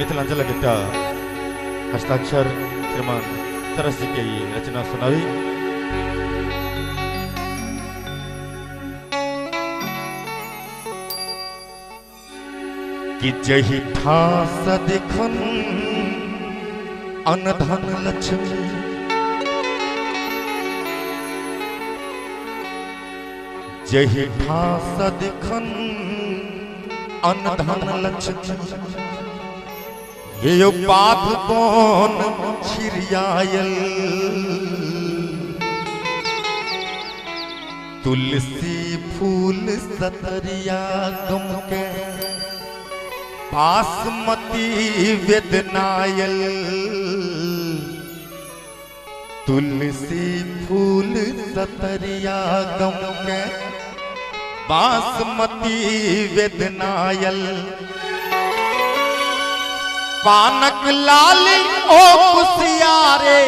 मिथिलांचल गीता हस्ताक्षर श्रीमान तरस जी के ये रचना सुनाई। कि जही ठास देखन अनधन लक्ष्मी, जही ठास देखन अनधन लक्ष्मी, ये बात कौन छिरियायल, तुलसी फूल सतरिया गम के बासमती वेदनायल, तुलसी फूल सतरिया गम के बासमती वेदनायल, पानक लाल ओ कुसियारे,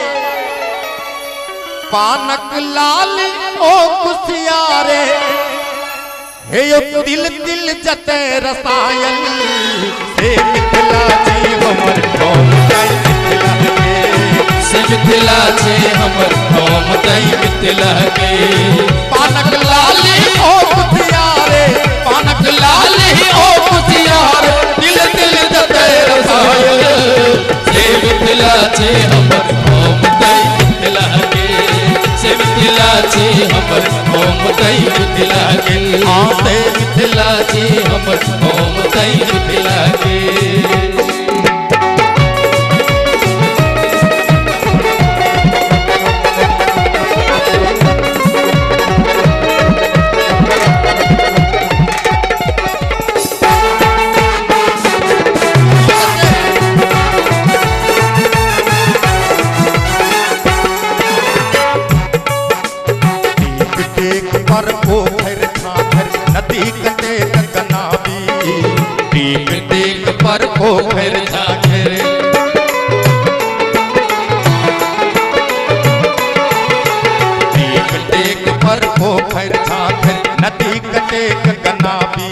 पानक लाल ओ कुसियारे, हे यो दिल दिल जते रसायल, से मिथिला जी हमर गाँव जाई मिथिला के, से मिथिला जी हमर गाँव जाई मिथिला के, पानक लाल ओ कुसियारे, पानक लाल ओ कुसियारे, दिल दिल जते रसायल, से मिथिला जी हमर गाँव जाई मिथिला के, से मिथिला जी हमर गाँव जाई मिथिला के, आते मिथिला जी हमर गाँव जाई मिथिला के। पर पोखर छाखर नदी कटे कनाबी, देख देख पर पोखर छाखर, देख देख पर पोखर छाखर नदी कटे कनाबी,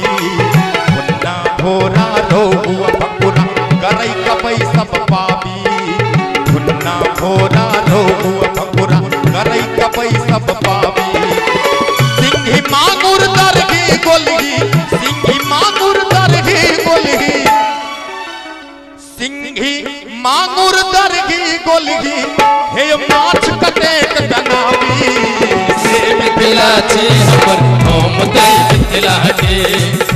मुन्ना भोरा रोहुआ भकुरा करई कपई सब पाबी, मुन्ना भोरा रोहुआ भकुरा करई कपई सब पाबी, सिंही मांगुर दरगी गोलगी, सिंही मांगुर दरगी गोलगी, सिंही मांगुर दरगी गोलगी, हे माछ कटे कनाबी, से मिथिला जी हमर गाँव जाई मिथिला के,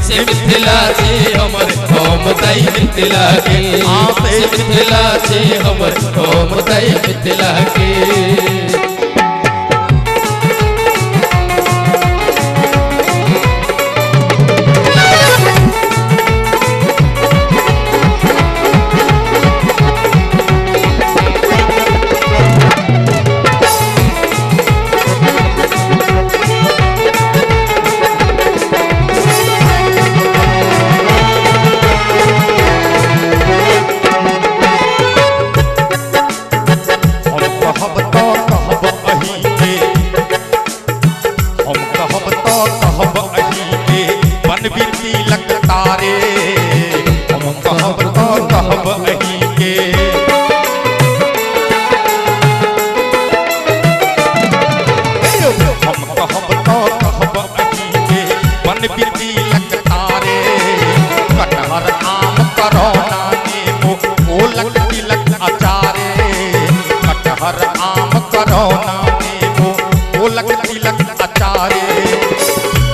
से मिथिला जी हमर गाँव जाई मिथिला के, से मिथिला जी हमर गाँव जाई मिथिला के।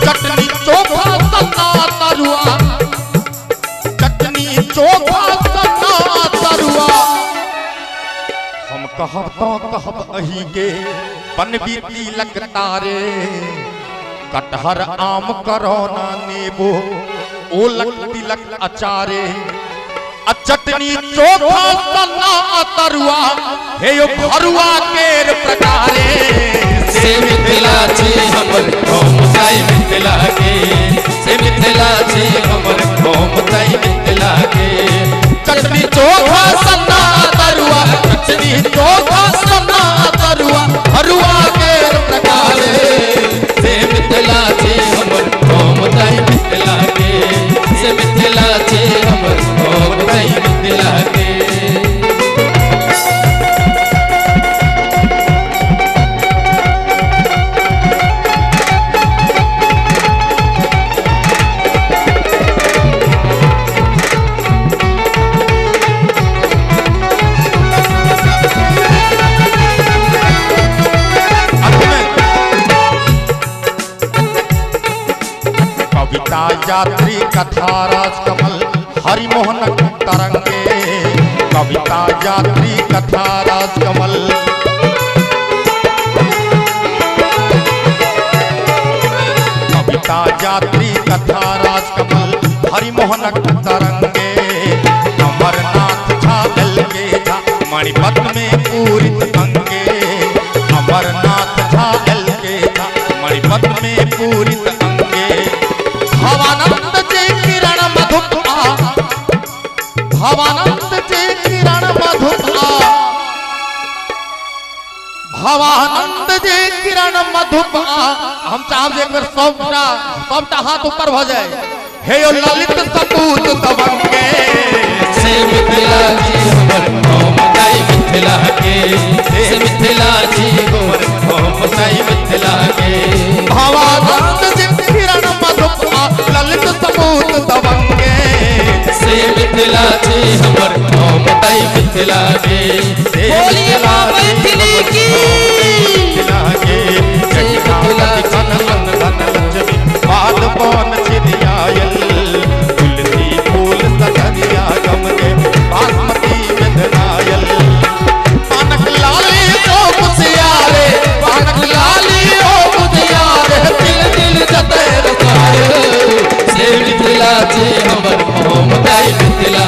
चटनी चोखा सन्ना तरुआ, चटनी चोखा सन्ना तरुआ, हम कहब तो कहब अही के बन बीती लगतारे, कटहर आम करौना नेबो ओलक तिलक अचारे, चटनी चोखा सन्ना तरुआ, हे यो भरुआ केर प्रकारे, से मिथिला जी हमर गाँव जाई मिथिला के, से मिथिला जी हमर गाँव जाई मिथिला के, चटनी चोखा सन्ना तरुआ, चटनी चोखा सन्ना तरुआ, भरुआ केर प्रकारे, से मिथिला जी हमर गाँव जाई मिथिला के, से मिथिला जी हमर गाँव जाई मिथिला जात्री कथा राजकमल हरिमोहन तरंगे कविता जात्री कथा राजकमल कविता जात्री कथा राजकमल हरिमोहन तरंगे अमरनाथ छागल के था मणिपत में पूरित अंगे अमरनाथ छागल के था मणिपत में पूरित अंगे भवानंद जे किरण मधुपा भवानंद जे किरण मधुपा भवानंद जे किरण मधुपा हम चाहब एक बार सबटा हाथ ऊपर हो जाए हे ओ ललित सपूत तवंगे से मिथिला जी हमर नाम गाई मिथिला के से मिथिला जी हमर नाम गाई मिथिला के भवानंद जे किरण मधुपा ललित सपूत तवंगे से मिथिला जी हमर नाम गाई मिथिला के बोलिए मां मैथिली की मिथिला के मिथिला धन धन धन लक्ष्मी पाद पौन छिदियायल तुलसी फूल सदरिया गमगे बासमती मिथनायल पानक लाली ओ कुसियारे पानक लाली ओ कुसियारे दिल दिल जते रसायल से मिथिला जी हमर नाम गाई मिथिला